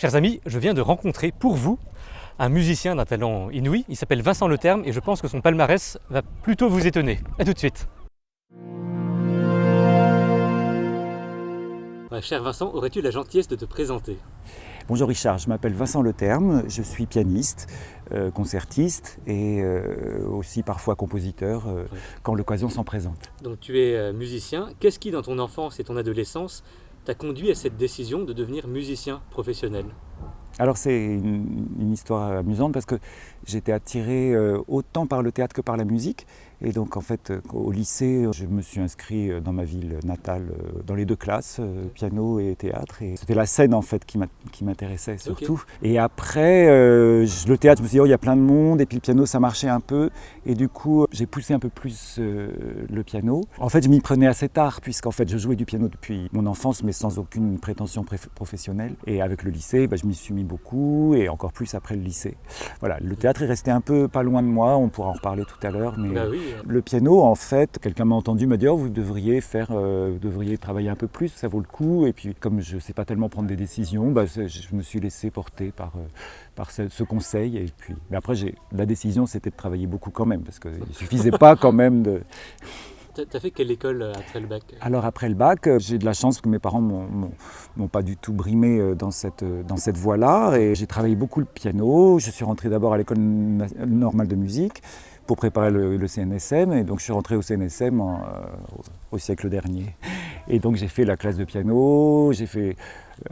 Chers amis, je viens de rencontrer pour vous un musicien d'un talent inouï. Il s'appelle Vincent Leterme et je pense que son palmarès va plutôt vous étonner. A tout de suite. Cher Vincent, aurais-tu la gentillesse de te présenter? Bonjour Richard, je m'appelle Vincent Leterme, je suis pianiste, concertiste et aussi parfois compositeur quand l'occasion s'en présente. Donc tu es musicien. Qu'est-ce qui, dans ton enfance et ton adolescence, t'a conduit à cette décision de devenir musicien professionnel? Alors c'est une histoire amusante parce que j'étais attiré autant par le théâtre que par la musique. Et donc en fait au lycée, je me suis inscrit dans ma ville natale dans les deux classes, piano et théâtre. Et c'était la scène en fait qui m'intéressait surtout. Okay. Et après le théâtre, je me suis dit oh, il y a plein de monde et puis le piano ça marchait un peu. Et du coup j'ai poussé un peu plus le piano. En fait je m'y prenais assez tard puisqu'en fait je jouais du piano depuis mon enfance mais sans aucune prétention professionnelle. Et avec le lycée, je m'y suis mis beaucoup et encore plus après le lycée. Voilà, le théâtre est resté un peu pas loin de moi, on pourra en reparler tout à l'heure. Mais oui. Le piano, en fait, quelqu'un m'a entendu me dire oh, vous devriez travailler un peu plus, ça vaut le coup. Et puis comme je ne sais pas tellement prendre des décisions, je me suis laissé porter par ce conseil. Et puis, mais après, la décision, c'était de travailler beaucoup quand même, parce qu'il ne suffisait pas quand même de... T'as fait quelle école après le bac? Alors après le bac, j'ai de la chance que mes parents m'ont pas du tout brimé dans cette voie-là. Et j'ai travaillé beaucoup le piano. Je suis rentré d'abord à l'école normale de musique pour préparer le CNSM. Et donc je suis rentré au CNSM au siècle dernier. Et donc j'ai fait la classe de piano.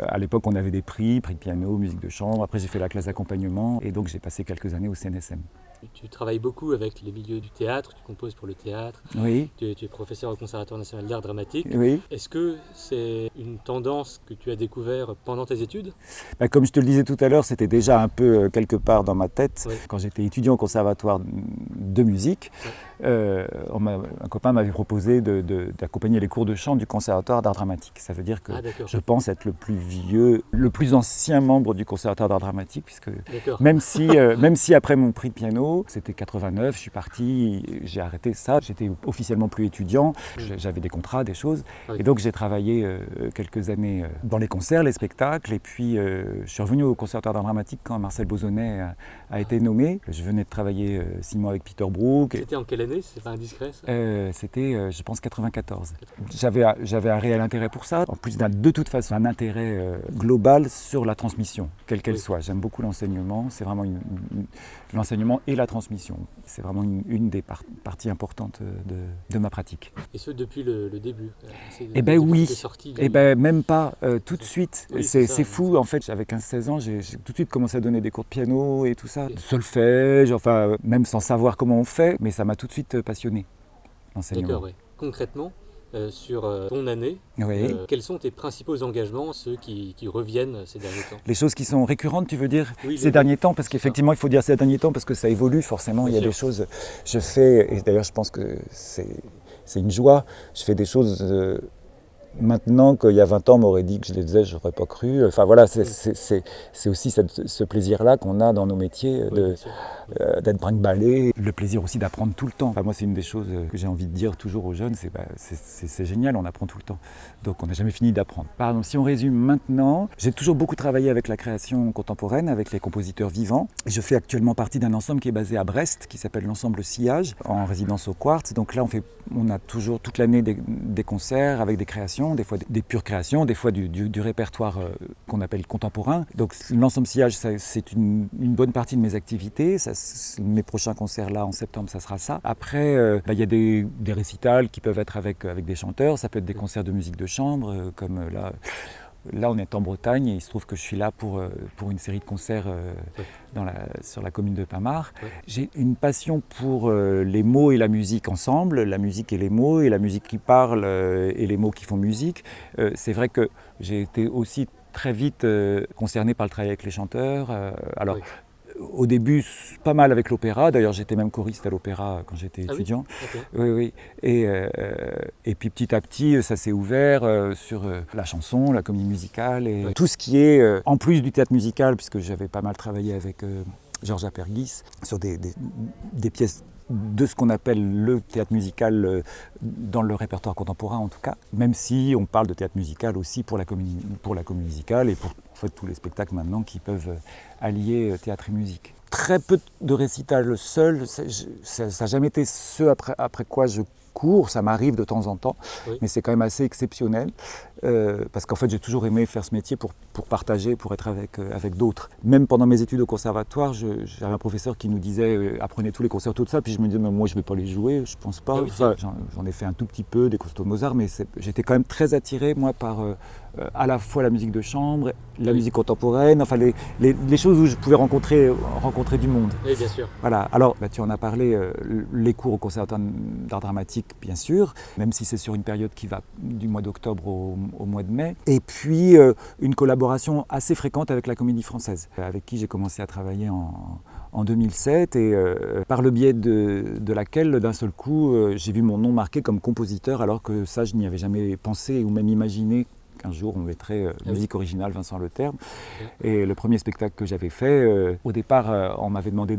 À l'époque, on avait des prix de piano, musique de chambre. Après, j'ai fait la classe d'accompagnement. Et donc j'ai passé quelques années au CNSM. Tu travailles beaucoup avec les milieux du théâtre, tu composes pour le théâtre, oui. Tu es professeur au Conservatoire national d'art dramatique. Oui. Est-ce que c'est une tendance que tu as découvert pendant tes études? Comme je te le disais tout à l'heure, c'était déjà un peu quelque part dans ma tête. Oui. Quand j'étais étudiant au Conservatoire de musique, oui. Un copain m'avait proposé d'accompagner les cours de chant du Conservatoire d'art dramatique. Ça veut dire que je pense être le plus ancien membre du Conservatoire d'art dramatique, puisque même si après mon prix de piano, c'était 89, je suis parti, j'ai arrêté ça, j'étais officiellement plus étudiant, j'avais des contrats, des choses, oui. Et donc j'ai travaillé quelques années dans les concerts, les spectacles, et puis je suis revenu au Conservatoire d'art dramatique quand Marcel Bozonnet a été nommé. Je venais de travailler 6 mois avec Peter Brook. C'était en quelle année? C'est pas indiscret ça? C'était, je pense, 94. J'avais un réel intérêt pour ça, en plus de toute façon un intérêt global sur la transmission, quelle qu'elle soit. J'aime beaucoup l'enseignement, c'est vraiment l'enseignement et la transmission. C'est vraiment une des parties importantes de ma pratique. Et ce, depuis le début? Oui, même pas, tout de suite. Oui, c'est fou, en fait, avec 15-16 ans, j'ai tout de suite commencé à donner des cours de piano et tout ça, de solfège, enfin, même sans savoir comment on fait, mais ça m'a tout de suite passionné, l'enseignement. D'accord, oui. Concrètement, sur ton année, oui. Quels sont tes principaux engagements, ceux qui reviennent ces derniers temps? Les choses qui sont récurrentes, tu veux dire, oui, ces derniers temps, parce qu'effectivement, il faut dire ces derniers temps, parce que ça évolue forcément, bien il y a sûr. Des choses, je fais, et d'ailleurs je pense que c'est une joie, je fais des choses maintenant qu'il y a 20 ans, on m'aurait dit que je les faisais, je n'aurais pas cru. Enfin voilà, c'est aussi ce plaisir-là qu'on a dans nos métiers d'être brinque-ballé. Le plaisir aussi d'apprendre tout le temps. Enfin, moi, c'est une des choses que j'ai envie de dire toujours aux jeunes, c'est génial, on apprend tout le temps. Donc on n'a jamais fini d'apprendre. Par exemple, si on résume maintenant, j'ai toujours beaucoup travaillé avec la création contemporaine, avec les compositeurs vivants. Je fais actuellement partie d'un ensemble qui est basé à Brest, qui s'appelle l'ensemble Sillage, en résidence au Quartz. Donc là, on a toujours toute l'année des concerts avec des créations, des fois des pures créations, des fois du répertoire qu'on appelle contemporain. Donc l'ensemble Sillage, c'est une bonne partie de mes activités. Mes prochains concerts là en septembre, ça sera ça. Après, il y a des récitals qui peuvent être avec des chanteurs, ça peut être des concerts de musique de chambre, comme là. Là, on est en Bretagne et il se trouve que je suis là pour une série de concerts sur la commune de Pamar. Ouais. J'ai une passion pour les mots et la musique ensemble, la musique et les mots, et la musique qui parle et les mots qui font musique. C'est vrai que j'ai été aussi très vite concerné par le travail avec les chanteurs. Oui. Au début, pas mal avec l'opéra. D'ailleurs, j'étais même choriste à l'opéra quand j'étais étudiant. Oui, okay. Oui. Et puis petit à petit, ça s'est ouvert sur la chanson, la comédie musicale et tout ce qui est, en plus du théâtre musical, puisque j'avais pas mal travaillé avec Georges Apergis sur des pièces de ce qu'on appelle le théâtre musical dans le répertoire contemporain en tout cas, même si on parle de théâtre musical aussi pour la comédie musicale et pour en fait, tous les spectacles maintenant qui peuvent allier théâtre et musique. Très peu de récitals seuls, ça n'a jamais été ce après quoi je cours, ça m'arrive de temps en temps, oui. Mais c'est quand même assez exceptionnel, parce qu'en fait j'ai toujours aimé faire ce métier pour partager, pour être avec d'autres. Même pendant mes études au conservatoire, j'avais un professeur qui nous disait apprenez tous les concertos de ça, puis je me disais mais moi je ne vais pas les jouer, je pense pas. Oui, enfin, j'en ai fait un tout petit peu, des concertos de Mozart, mais j'étais quand même très attiré moi par à la fois la musique de chambre, la musique contemporaine, enfin les choses où je pouvais rencontrer du monde. Oui, bien sûr. Voilà. Alors, tu en as parlé, les cours au Conservatoire d'art dramatique, bien sûr, même si c'est sur une période qui va du mois d'octobre au mois de mai. Et puis, une collaboration assez fréquente avec la Comédie Française, avec qui j'ai commencé à travailler en 2007 et par le biais de laquelle, d'un seul coup, j'ai vu mon nom marqué comme compositeur, alors que ça, je n'y avais jamais pensé ou même imaginé qu'un jour on mettrait musique originale Vincent Leterme. Et le premier spectacle que j'avais fait, au départ on m'avait demandé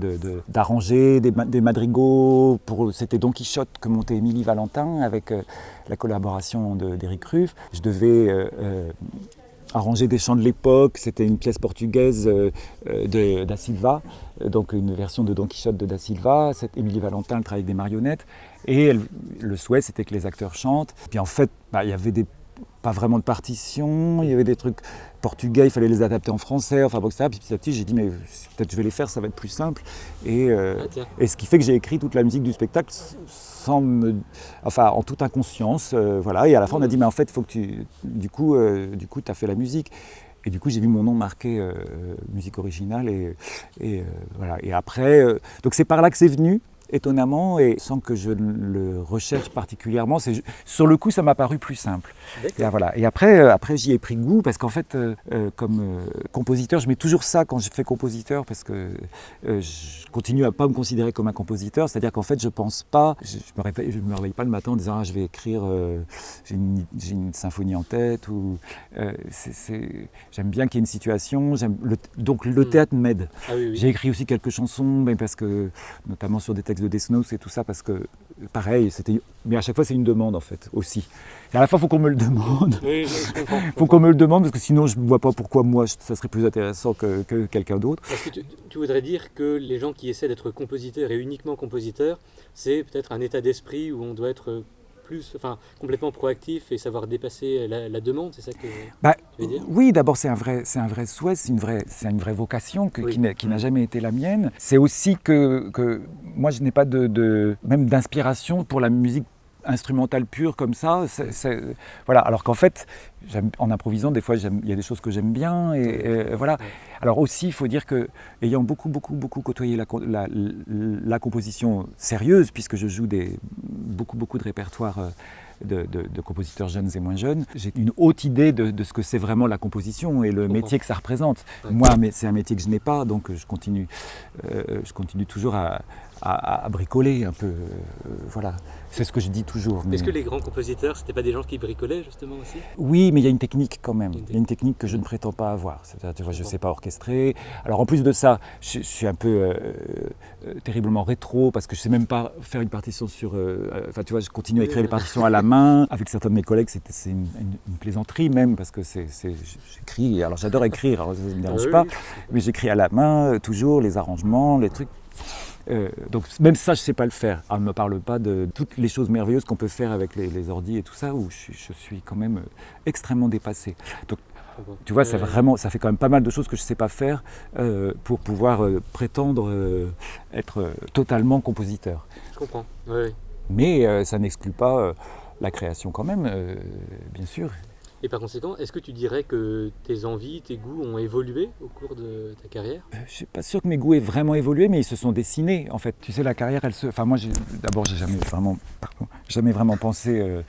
d'arranger des madrigaux, c'était Don Quichotte que montait Émilie Valentin avec la collaboration d'Éric Ruff. Je devais arranger des chants de l'époque, c'était une pièce portugaise Da Silva, donc une version de Don Quichotte de Da Silva. Émilie Valentin, elle travaille avec des marionnettes, et le souhait c'était que les acteurs chantent. Puis en fait, il y avait pas vraiment de partition, il y avait des trucs portugais, il fallait les adapter en français, enfin bon, etc. Puis petit à petit, j'ai dit, mais peut-être je vais les faire, ça va être plus simple. Et ce qui fait que j'ai écrit toute la musique du spectacle en toute inconscience. Voilà. Et à la fin, on a dit, mais en fait, il faut que du coup, tu as fait la musique. Et du coup, j'ai vu mon nom marqué musique originale. Et voilà. Et après, donc c'est par là que c'est venu. Étonnamment, et sans que je le recherche particulièrement, sur le coup ça m'a paru plus simple. Et, voilà. Et après j'y ai pris goût, parce qu'en fait comme compositeur, je mets toujours ça quand je fais compositeur, parce que je continue à ne pas me considérer comme un compositeur, c'est-à-dire qu'en fait je pense pas, je me réveille pas le matin en disant je vais écrire, j'ai une symphonie en tête, ou j'aime bien qu'il y ait une situation, donc le théâtre m'aide. Ah, oui. J'ai écrit aussi quelques chansons, mais parce que, notamment sur des textes de Death Note et tout ça, parce que pareil, mais à chaque fois c'est une demande en fait aussi. Et à la fois il faut qu'on me le demande, faut qu'on me le demande, parce que sinon je ne vois pas pourquoi moi ça serait plus intéressant que quelqu'un d'autre. Parce que tu voudrais dire que les gens qui essaient d'être compositeurs et uniquement compositeurs, c'est peut-être un état d'esprit où on doit être complètement proactif et savoir dépasser la demande, c'est ça que tu veux dire ? Oui, d'abord c'est un vrai souhait, c'est une vraie vocation qui n'a jamais été la mienne. C'est aussi que moi je n'ai pas même d'inspiration pour la musique instrumentale pure comme ça. Voilà. Alors qu'en fait, en improvisant, des fois il y a des choses que j'aime bien, et voilà. Alors aussi, il faut dire que, ayant beaucoup côtoyé la composition sérieuse, puisque je joue beaucoup de répertoires de compositeurs jeunes et moins jeunes, j'ai une haute idée de ce que c'est vraiment la composition et le métier que ça représente. Moi, c'est un métier que je n'ai pas, donc je continue toujours à bricoler un peu. Voilà. C'est ce que je dis toujours. Est-ce que les grands compositeurs, c'était pas des gens qui bricolaient justement aussi ? Oui, mais il y a une technique quand même. Il y a une technique que je ne prétends pas avoir. C'est-à-dire, je ne sais pas orchestrer. Alors en plus de ça, je suis un peu terriblement rétro, parce que je ne sais même pas faire une partition sur... je continue à écrire les partitions à la main. Avec certains de mes collègues, c'est une plaisanterie même, parce que j'écris. Alors j'adore écrire, alors ça ne me dérange pas. Mais j'écris à la main, toujours, les arrangements, les trucs. Donc même ça, je ne sais pas le faire. On ne me parle pas de toutes les choses merveilleuses qu'on peut faire avec les ordis et tout ça, où je suis quand même extrêmement dépassé. Donc, tu vois, ça fait quand même pas mal de choses que je ne sais pas faire pour pouvoir prétendre être totalement compositeur. Je comprends, oui. Mais ça n'exclut pas la création quand même, bien sûr. Et par conséquent, est-ce que tu dirais que tes envies, tes goûts ont évolué au cours de ta carrière ? Je ne suis pas sûr que mes goûts aient vraiment évolué, mais ils se sont dessinés en fait. Tu sais, la carrière, moi, d'abord, j'ai jamais vraiment pensé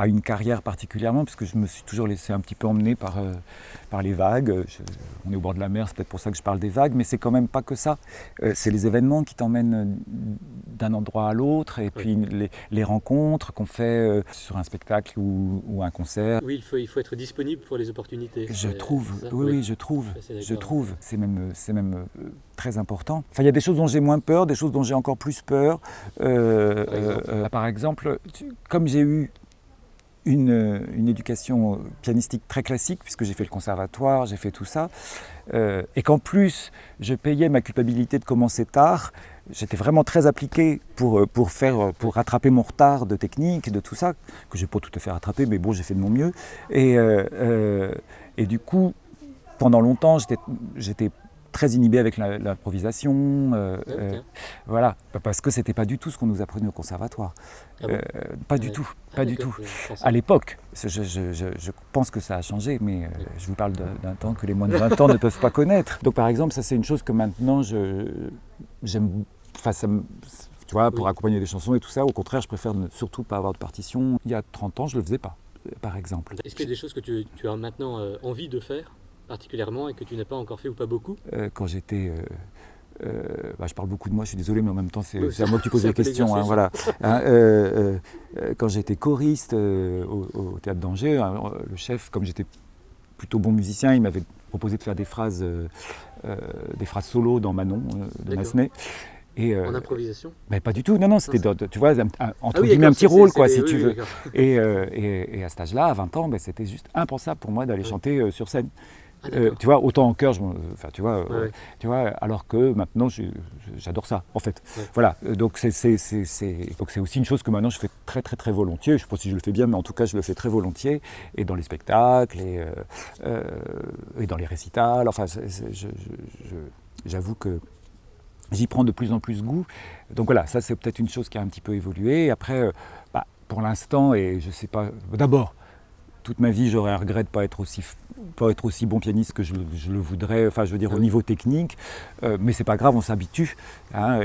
à une carrière particulièrement, parce que je me suis toujours laissé un petit peu emmener par les vagues. On est au bord de la mer, c'est peut-être pour ça que je parle des vagues, mais c'est quand même pas que ça. C'est les événements qui t'emmènent d'un endroit à l'autre, et puis les rencontres qu'on fait sur un spectacle ou un concert. Oui, il faut être disponible pour les opportunités. Je trouve. C'est même très important. Enfin, il y a des choses dont j'ai moins peur, des choses dont j'ai encore plus peur. Par exemple, comme j'ai eu une éducation pianistique très classique, puisque j'ai fait le conservatoire, j'ai fait tout ça, et qu'en plus je payais ma culpabilité de commencer tard, j'étais vraiment très appliqué pour rattraper mon retard de technique, de tout ça, que je n'ai pas tout à fait rattrapé, mais bon, j'ai fait de mon mieux. Et du coup, pendant longtemps, j'étais très inhibé avec l'improvisation, voilà, parce que c'était pas du tout ce qu'on nous apprenait au conservatoire. Pas du tout. À l'époque, je pense que ça a changé, mais je vous parle d'un temps que les moins de 20 ans ne peuvent pas connaître. Donc par exemple, ça c'est une chose que maintenant j'aime, tu vois, pour accompagner des chansons et tout ça. Au contraire, je préfère ne surtout pas avoir de partition. Il y a 30 ans, je le faisais pas, par exemple. Est-ce qu'il y a des choses que tu as maintenant envie de faire particulièrement et que tu n'as pas encore fait ou pas beaucoup? Quand j'étais... je parle beaucoup de moi, je suis désolé, mais en même temps, c'est à moi que tu poses la question. Voilà. Quand j'étais choriste au Théâtre d'Angers, le chef, comme j'étais plutôt bon musicien, il m'avait proposé de faire des phrases solo dans Manon de Massenet. En improvisation? Pas du tout, non, c'était, tu vois, entre guillemets un petit rôle, quoi, si tu veux. Et à cet âge-là, à 20 ans, c'était juste impensable pour moi d'aller chanter sur scène. Tu vois, autant en chœur, tu vois, alors que maintenant j'adore ça, en fait. Ouais. Voilà, donc c'est aussi une chose que maintenant je fais très très très volontiers. Je ne sais pas si je le fais bien, mais en tout cas je le fais très volontiers, et dans les spectacles et dans les récitals. Enfin, j'avoue que j'y prends de plus en plus goût. Donc voilà, ça c'est peut-être une chose qui a un petit peu évolué. Et après, pour l'instant, et je sais pas, d'abord, toute ma vie, j'aurais un regret de ne pas être aussi bon pianiste que je le voudrais, enfin je veux dire au niveau technique, mais c'est pas grave, on s'habitue.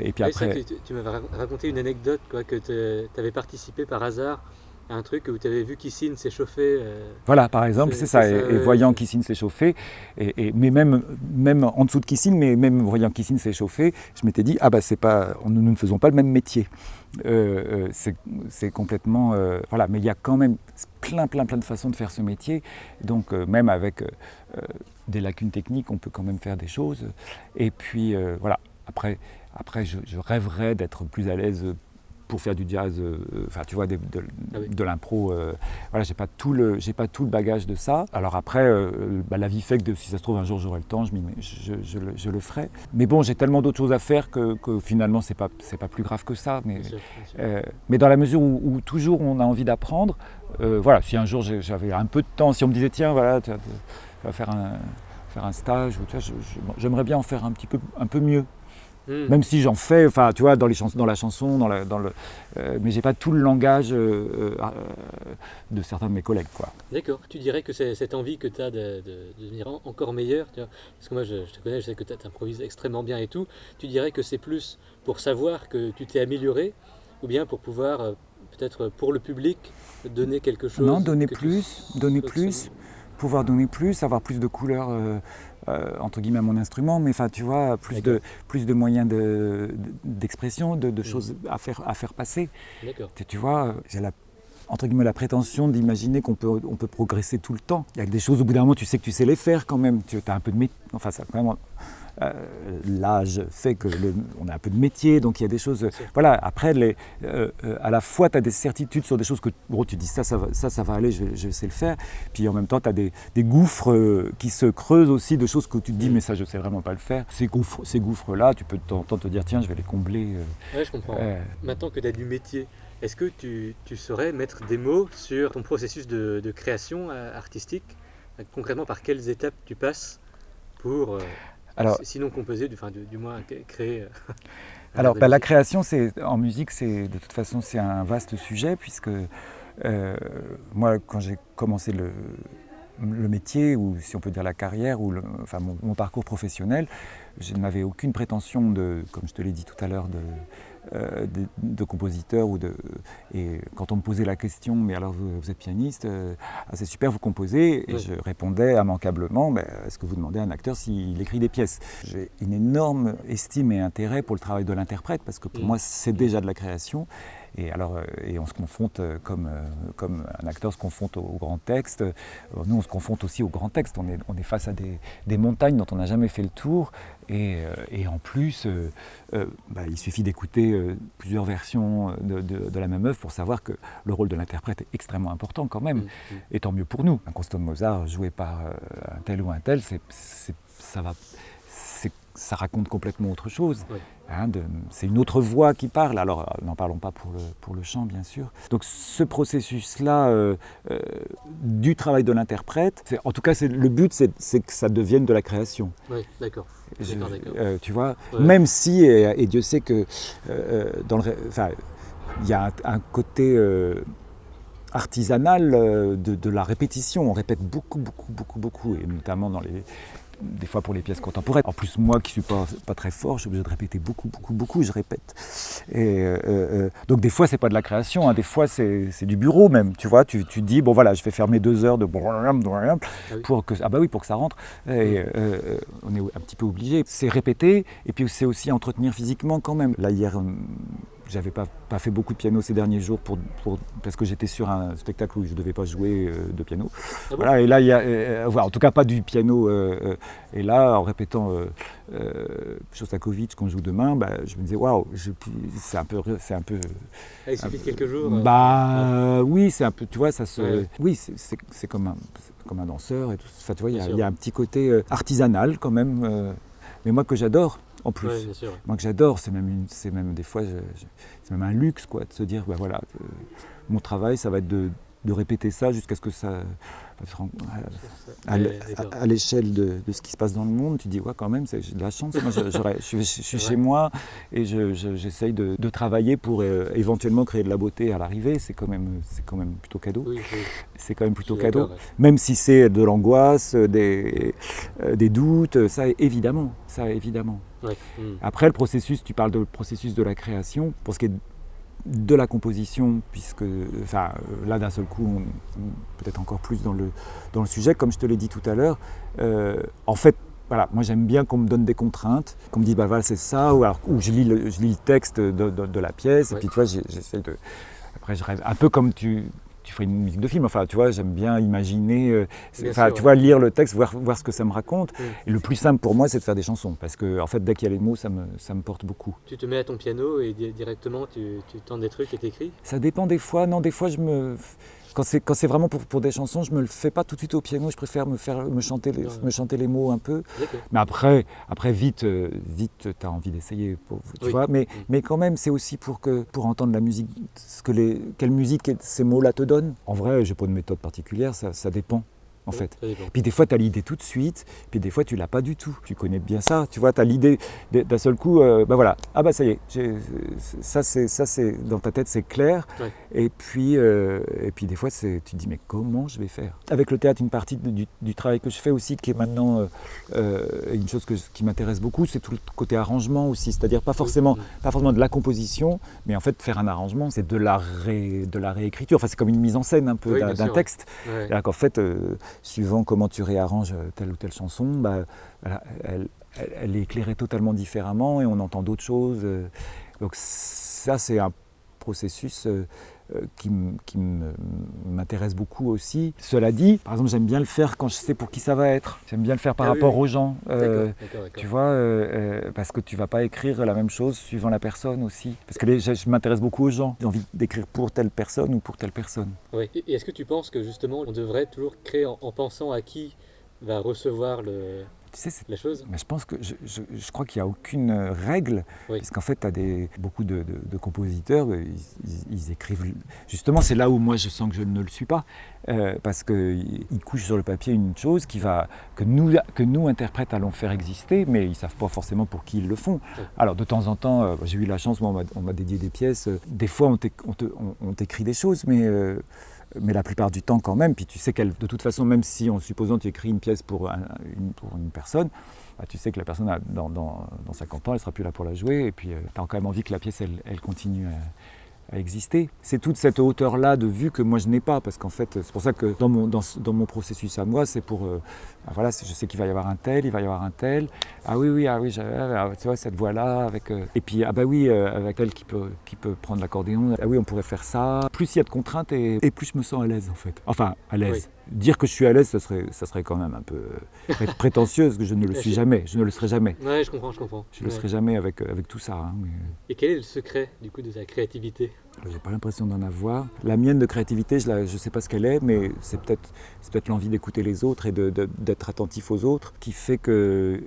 Et puis après... Tu m'avais raconté une anecdote, quoi, que tu avais participé par hasard à un truc où tu avais vu Kissine s'échauffer. Voilà, par exemple, c'est ça. Et voyant Kissine s'échauffer, mais même en dessous de Kissine, mais même voyant Kissine s'échauffer, je m'étais dit, nous ne faisons pas le même métier. C'est complètement... voilà, mais il y a quand même plein de façons de faire ce métier. Donc même avec des lacunes techniques, on peut quand même faire des choses. Et puis voilà, après je rêverais d'être plus à l'aise pour faire du jazz, tu vois, de l'impro. Voilà, j'ai pas tout le bagage de ça. Alors après, la vie fait que si ça se trouve un jour j'aurai le temps, je le ferai. Mais bon, j'ai tellement d'autres choses à faire que finalement c'est pas plus grave que ça. Mais, bien sûr. Mais dans la mesure où toujours on a envie d'apprendre, voilà, si un jour j'avais un peu de temps, si on me disait tiens, voilà, tu vas faire un stage, ou, tu vois, j'aimerais bien en faire un peu mieux. Même si j'en fais, enfin, tu vois, dans la chanson, mais j'ai pas tout le langage de certains de mes collègues, quoi. D'accord. Tu dirais que c'est cette envie que tu as de devenir encore meilleur, tu vois, parce que moi je te connais, je sais que tu improvises extrêmement bien et tout. Tu dirais que c'est plus pour savoir que tu t'es amélioré, ou bien pour pouvoir peut-être pour le public donner quelque chose? Non, donner plus, pouvoir donner plus, avoir plus de couleurs entre guillemets à mon instrument, mais enfin tu vois, plus de moyens d'expression, de choses à faire passer. D'accord. Tu vois, j'ai entre guillemets la prétention d'imaginer qu'on peut progresser tout le temps. Il y a des choses au bout d'un moment, tu sais que tu sais les faire quand même. Tu as un peu de enfin ça quand même. L'âge fait qu'on a un peu de métier, donc il y a des choses... Voilà, après, à la fois, tu as des certitudes sur des choses que tu dis ça va aller, je sais le faire. Puis en même temps, tu as des gouffres qui se creusent aussi, de choses que tu te dis, mais ça, je sais vraiment pas le faire. Ces gouffres-là, tu peux de temps en temps te dire, tiens, je vais les combler. Ouais, je comprends. Maintenant que tu as du métier, est-ce que tu saurais mettre des mots sur ton processus de création artistique? Concrètement, par quelles étapes tu passes pour... Alors, sinon composer, du moins créer. Alors, la création, en musique, de toute façon, c'est un vaste sujet, puisque moi, quand j'ai commencé le métier, ou si on peut dire la carrière, ou mon parcours professionnel, je n'avais aucune prétention comme je te l'ai dit tout à l'heure, de compositeur. Et quand on me posait la question, mais alors vous êtes pianiste, c'est super, vous composez, et je répondais immanquablement, est-ce que vous demandez à un acteur s'il écrit des pièces? J'ai une énorme estime et intérêt pour le travail de l'interprète, parce que pour moi c'est déjà de la création. Et on se confronte comme un acteur se confronte au grand texte. Nous, on se confronte aussi au grand texte. On est face à des montagnes dont on n'a jamais fait le tour. Et en plus, il suffit d'écouter plusieurs versions de la même œuvre pour savoir que le rôle de l'interprète est extrêmement important quand même. Et tant mieux pour nous. Un concerto de Mozart joué par un tel ou un tel, ça raconte complètement autre chose. Oui. C'est une autre voix qui parle. Alors, n'en parlons pas pour le chant, bien sûr. Donc, ce processus-là du travail de l'interprète, en tout cas, le but, c'est que ça devienne de la création. Oui, d'accord. Tu vois, même si, et Dieu sait que il y a un côté artisanal de la répétition. On répète beaucoup, et notamment des fois pour les pièces contemporaines. En plus, moi qui ne suis pas très fort, je suis obligé de répéter beaucoup, je répète. Donc des fois, ce n'est pas de la création, des fois c'est du bureau même. Tu vois, tu dis, bon voilà, je vais faire mes 2 heures de pour que ça rentre. Et on est un petit peu obligé. C'est répéter, et puis c'est aussi entretenir physiquement quand même. Là, hier, j'avais pas fait beaucoup de piano ces derniers jours parce que j'étais sur un spectacle où je ne devais pas jouer de piano. Ah bon? Voilà, et là, il y a, en tout cas pas du piano. Et là, en répétant Shostakovich qu'on joue demain, je me disais, waouh, c'est un peu. Il suffit de quelques jours. Oui, c'est un peu, tu vois, ça se. Ouais. Oui, c'est comme un danseur et tout. Enfin, tu vois, il y a un petit côté artisanal quand même, mais moi que j'adore. En plus, moi que j'adore, c'est même des fois, c'est même un luxe quoi, de se dire, voilà, mon travail, ça va être de répéter ça jusqu'à ce que ça, à l'échelle de ce qui se passe dans le monde, tu dis, ouais, quand même, j'ai de la chance. Moi, je suis chez moi et j'essaye de travailler pour éventuellement créer de la beauté à l'arrivée. C'est quand même plutôt cadeau. Oui. C'est quand même plutôt cadeau, même si c'est de l'angoisse, des doutes, ça évidemment. Ouais. Après, le processus, tu parles de processus de la création, pour ce qui est de la composition, puisque là d'un seul coup, peut-être encore plus dans le sujet, comme je te l'ai dit tout à l'heure, en fait, voilà, moi j'aime bien qu'on me donne des contraintes, qu'on me dise voilà c'est ça, ou je lis le texte de la pièce, et puis tu vois, j'essaie de. Après je rêve, un peu comme tu ferais une musique de film, enfin tu vois, j'aime bien imaginer, tu vois, lire le texte, voir ce que ça me raconte. Et le plus simple pour moi, c'est de faire des chansons, parce que en fait, dès qu'il y a les mots, ça me porte beaucoup. Tu te mets à ton piano et directement tu tentes des trucs et t'écris? Ça dépend des fois. Non, des fois quand c'est vraiment pour des chansons, je me le fais pas tout de suite au piano. Je préfère me chanter les mots un peu. Okay. Mais après vite, t'as envie d'essayer, tu vois. Mais quand même, c'est aussi pour entendre la musique, quelle musique ces mots-là te donnent. En vrai, j'ai pas de méthode particulière. Ça dépend. En fait. Puis des fois, tu as l'idée tout de suite, puis des fois, tu l'as pas du tout. Tu connais bien ça, tu vois, tu as l'idée d'un seul coup, voilà, ça y est, ça c'est dans ta tête, c'est clair. Ouais. Et puis des fois, tu te dis, mais comment je vais faire? Avec le théâtre, une partie du travail que je fais aussi, qui est maintenant une chose qui m'intéresse beaucoup, c'est tout le côté arrangement aussi, c'est-à-dire pas forcément de la composition, mais en fait, faire un arrangement, c'est de la réécriture. Enfin, c'est comme une mise en scène un peu d'un texte. Ouais. Alors qu'en fait, suivant comment tu réarranges telle ou telle chanson, elle est éclairée totalement différemment et on entend d'autres choses. Donc ça, c'est un processus qui m'intéresse beaucoup aussi. Cela dit, par exemple, j'aime bien le faire quand je sais pour qui ça va être. J'aime bien le faire par rapport aux gens. D'accord. Tu vois, parce que tu ne vas pas écrire la même chose suivant la personne aussi. Parce que je m'intéresse beaucoup aux gens. J'ai envie d'écrire pour telle personne ou pour telle personne. Oui. Et est-ce que tu penses que justement, on devrait toujours créer en pensant à qui va recevoir la chose? Mais je pense que je crois qu'il n'y a aucune règle, parce qu'en fait, tu as beaucoup de compositeurs, ils écrivent. Justement, c'est là où moi je sens que je ne le suis pas, parce qu'ils couchent sur le papier une chose que nous interprètes allons faire exister, mais ils ne savent pas forcément pour qui ils le font. Alors de temps en temps, j'ai eu la chance, moi on m'a dédié des pièces. Des fois, on t'écrit des choses, mais mais la plupart du temps quand même. Puis tu sais qu'elle, de toute façon, même si en supposant tu écris une pièce pour une personne, bah, tu sais que la personne dans 50 ans, elle ne sera plus là pour la jouer, et puis tu as quand même envie que la pièce, elle continue à exister. C'est toute cette hauteur-là de vue que moi je n'ai pas, parce qu'en fait, c'est pour ça que dans mon processus à moi, c'est pour, voilà, je sais qu'il va y avoir un tel, il va y avoir un tel, ah oui, tu vois, cette voix-là, avec, et puis, ah bah oui, avec elle qui peut prendre l'accordéon, ah oui, on pourrait faire ça. Plus il y a de contraintes, et plus je me sens à l'aise, en fait. Enfin, à l'aise. Oui. Dire que je suis à l'aise, ça serait quand même un peu prétentieux, parce que je ne le suis jamais, je ne le serai jamais. Ouais, je comprends. Je ne le serai jamais avec tout ça. Hein, mais... Et quel est le secret, du coup, de ta créativité ? J'ai pas l'impression d'en avoir. La mienne de créativité, je sais pas ce qu'elle est, mais c'est peut-être l'envie d'écouter les autres et d'être attentif aux autres qui fait que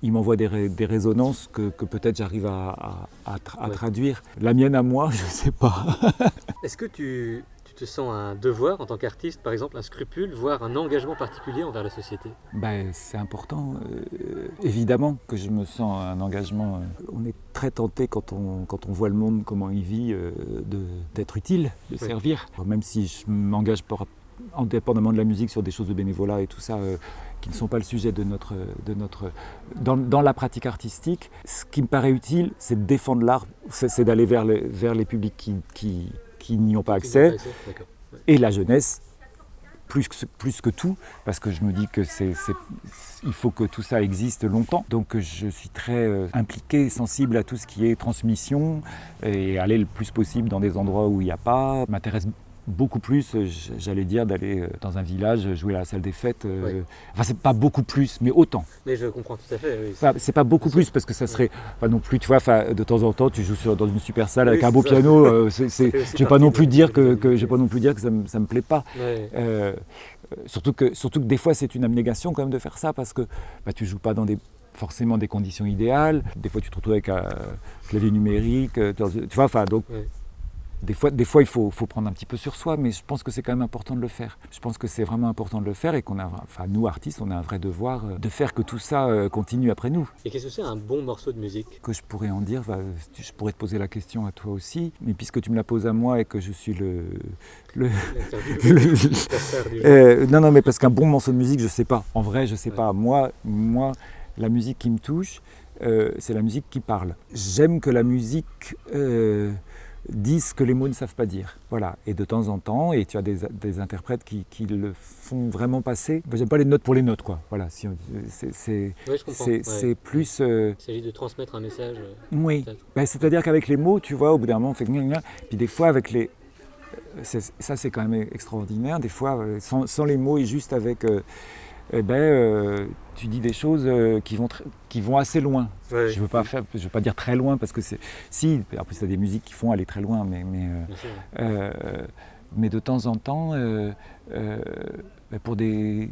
il m'envoie des résonances que peut-être j'arrive à traduire. La mienne à moi, je sais pas. Est-ce que tu te sens un devoir en tant qu'artiste, par exemple, un scrupule, voire un engagement particulier envers la société ? Ben, c'est important. Évidemment que je me sens un engagement. On est très tenté quand on voit le monde, comment il vit, d'être utile, de servir. Même si je m'engage indépendamment de la musique sur des choses de bénévolat et tout ça, qui ne sont pas le sujet de notre dans la pratique artistique, ce qui me paraît utile, c'est de défendre l'art, c'est d'aller vers les publics qui n'y ont pas accès, et la jeunesse, plus que tout, parce que je me dis que il faut que tout ça existe longtemps. Donc je suis très impliqué, sensible à tout ce qui est transmission, et aller le plus possible dans des endroits où il n'y a pas, m'intéresse beaucoup plus, j'allais dire, d'aller dans un village, jouer à la salle des fêtes. Enfin, c'est pas beaucoup plus, mais autant. Mais je comprends tout à fait. Oui, c'est pas beaucoup plus, parce que ça serait pas non plus, tu vois, de temps en temps, tu joues dans une super salle avec un beau piano. Je vais pas non plus dire que ça me plaît pas. Ouais. Surtout que des fois, c'est une abnégation quand même de faire ça, parce que tu joues pas dans forcément des conditions idéales. Des fois, tu te retrouves avec un clavier numérique. Tu vois, enfin, donc. Ouais. Des fois, il faut prendre un petit peu sur soi, mais je pense que c'est quand même important de le faire. Je pense que c'est vraiment important de le faire, et nous, artistes, on a un vrai devoir de faire que tout ça continue après nous. Et qu'est-ce que c'est un bon morceau de musique ? Que je pourrais en dire, je pourrais te poser la question à toi aussi, mais puisque tu me la poses à moi et que je suis non, mais parce qu'un bon morceau de musique, je sais pas. En vrai, je sais pas. Moi, la musique qui me touche, c'est la musique qui parle. J'aime que la musique... disent ce que les mots ne savent pas dire. Voilà. Et de temps en temps, et tu as des interprètes qui le font vraiment passer. J'aime pas les notes pour les notes, quoi. Voilà. C'est plus... Il s'agit de transmettre un message. Oui. C'est-à-dire qu'avec les mots, tu vois, au bout d'un moment, on fait gna. Puis des fois, avec les... Ça, c'est quand même extraordinaire. Des fois, sans les mots et juste avec... tu dis des choses qui vont assez loin. Ouais, je veux pas dire très loin, parce que si, après tu as des musiques qui font aller très loin, mais de temps en temps, pour des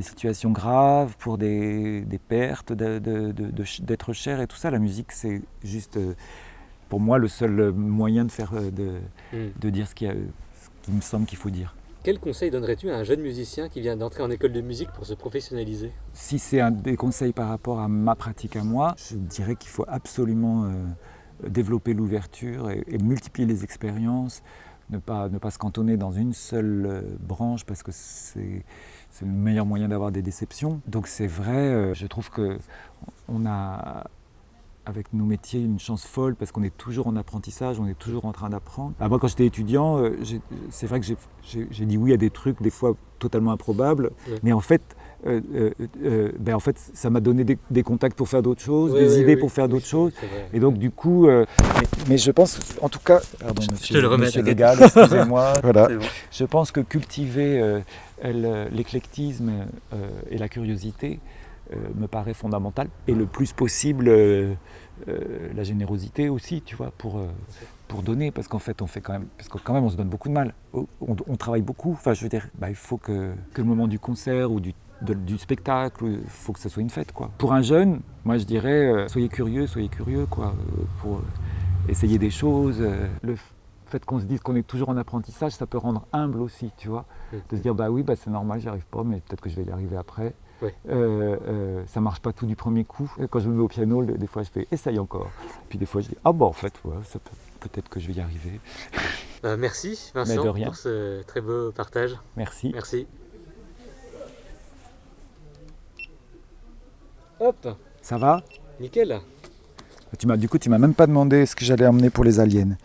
situations graves, pour des pertes d'être cher et tout ça, la musique, c'est juste, pour moi, le seul moyen de faire, de dire ce qui me semble qu'il faut dire. Quel conseil donnerais-tu à un jeune musicien qui vient d'entrer en école de musique pour se professionnaliser ? Si c'est des conseils par rapport à ma pratique à moi, je dirais qu'il faut absolument développer l'ouverture et multiplier les expériences, ne pas se cantonner dans une seule branche, parce que c'est le meilleur moyen d'avoir des déceptions. Donc c'est vrai, je trouve qu'on a... avec nos métiers, une chance folle, parce qu'on est toujours en apprentissage, on est toujours en train d'apprendre. Moi, quand j'étais étudiant, c'est vrai que j'ai dit oui à des trucs, des fois totalement improbables, mais en fait, ça m'a donné des contacts pour faire d'autres choses, des idées pour faire d'autres choses. Et donc, du coup, mais je pense, en tout cas, pardon, monsieur Légal, excusez-moi. Voilà. Bon. Je pense que cultiver l'éclectisme et la curiosité me paraît fondamental, et le plus possible la générosité aussi, tu vois, pour donner, parce qu'en fait on fait quand même on se donne beaucoup de mal, on travaille beaucoup, enfin je veux dire, il faut que le moment du concert ou du spectacle, il faut que ça soit une fête, quoi. Pour un jeune, moi je dirais, soyez curieux, quoi, pour essayer des choses. Le fait qu'on se dise qu'on est toujours en apprentissage, ça peut rendre humble aussi, tu vois, de se dire c'est normal, j'y arrive pas, mais peut-être que je vais y arriver après. Oui. Ça marche pas tout du premier coup. Quand je me mets au piano, des fois je fais essaye encore. Puis des fois je dis en fait, ouais, ça peut. peut-être que je vais y arriver. Merci Vincent pour ce très beau partage. Merci. Merci. Hop. Ça va? Nickel. Du coup, tu m'as même pas demandé ce que j'allais emmener pour les aliens.